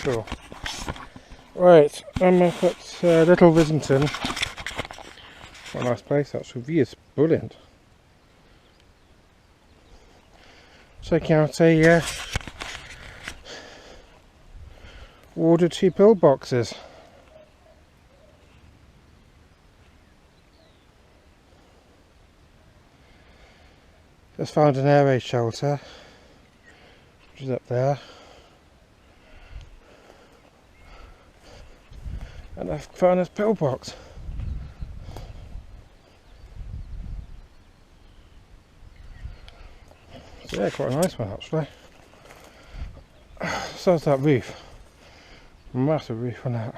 sure. Right, I'm up at Little Rissington. What a nice place actually. View is brilliant. Checking out a ordered 2 pillboxes. Just found an air raid shelter, which is up there. And I've found this pillbox. So yeah, quite a nice one actually. So is that roof. Massive roof on that.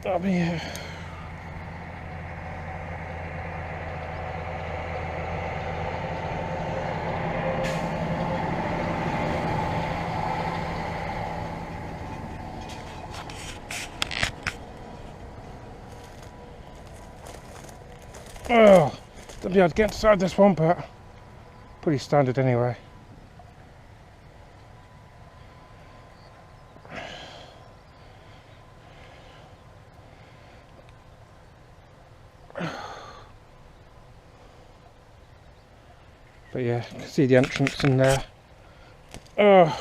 That'll be oh, don't be able to get inside this one, but pretty standard anyway. But yeah, you can see the entrance in there. Oh.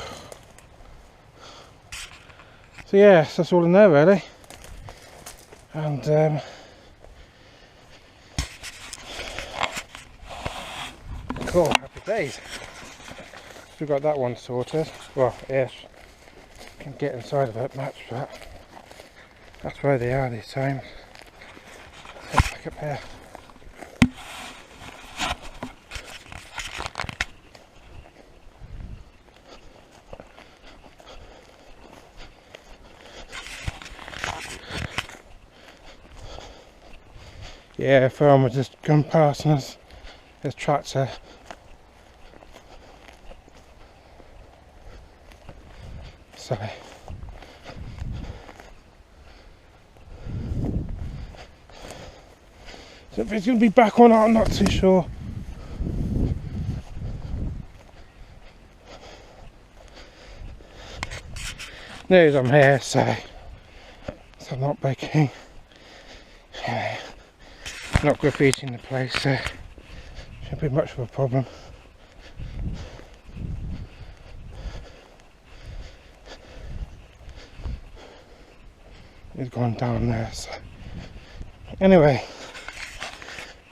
So yeah, so that's all in there really. And cool, happy days. We've got that one sorted. Well, yes, can get inside of it much, but that's where they are this time. Let's head back up here. Yeah, a farmer just come past and his tractor. So if it's going to be back or not, I'm not too sure. News I'm here, so I'm not baking. Not graffitiing the place, so shouldn't be much of a problem. It's gone down there, so anyway,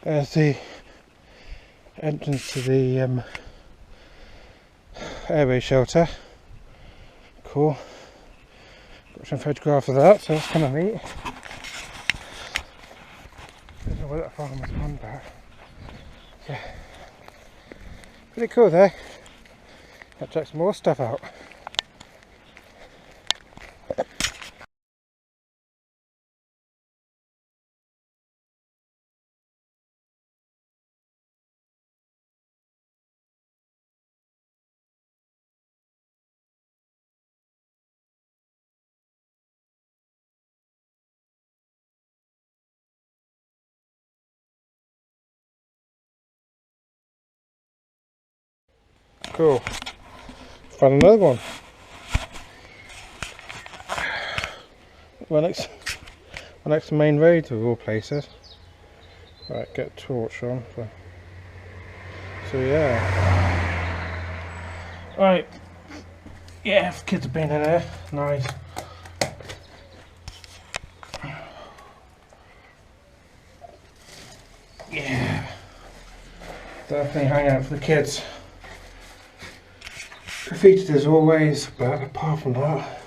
there's the entrance to the air raid shelter. Cool. Got some photographs of that, so that's kind of neat. Don't know where that farm was on, but yeah, pretty cool there. I'll check some more stuff out. Cool. Found another one. Well, next to main road of all places. Right, get a torch on. So yeah. Right. Yeah, kids have been in there. Nice. Yeah. Definitely hang out for the kids. Graffiti as always, but apart from that,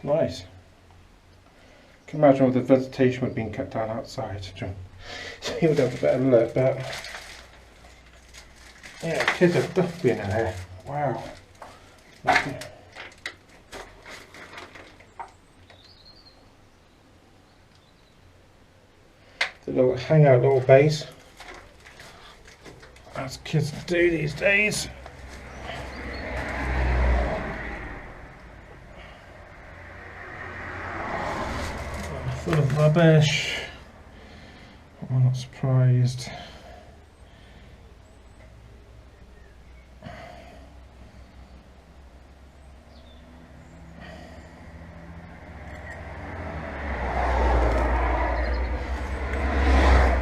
nice. Can imagine all the vegetation would have been cut down outside, so you would have a better look. But yeah, kids have definitely been in there. Wow. The little hangout, little base, as kids do these days. Full of rubbish. I'm not surprised.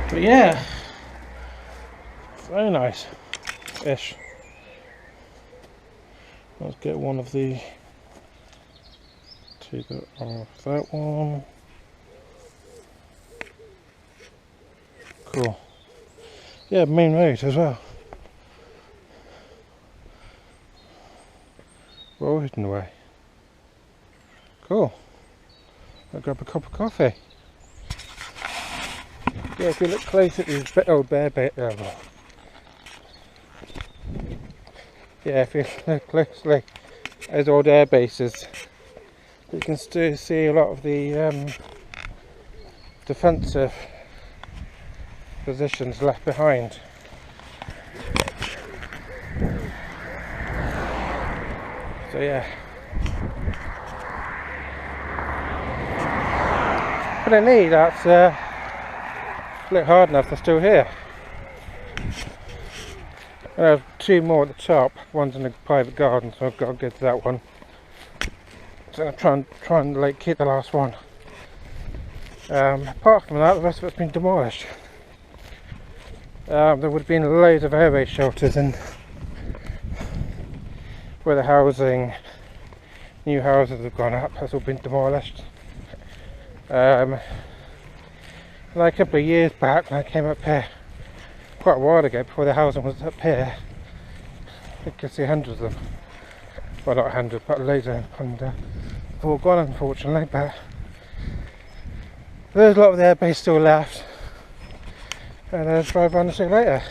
But yeah, very nice ish. Let's get one of the take that off that one. Cool. Yeah, main road as well. We're all hidden away. Cool. I'll grab a cup of coffee. Yeah, if you look close at these old bear bait, yeah, if you look closely at those old air bases, you can still see a lot of the defensive positions left behind. So yeah, but I need that's look hard enough, they're still here. I have two more at the top. One's in a private garden, so I've got to get to that one. So I'm gonna try and like keep the last one. Apart from that, the rest of it's been demolished. There would have been loads of air raid shelters and where the housing, new houses have gone up, has all been demolished. Like a couple of years back when I came up here, quite a while ago, before the housing was up here, you could see hundreds of them. Well, not 100, but loads of them. And they've all gone, unfortunately. But there's a lot of the airbase still left, and I'll drive around and see you later.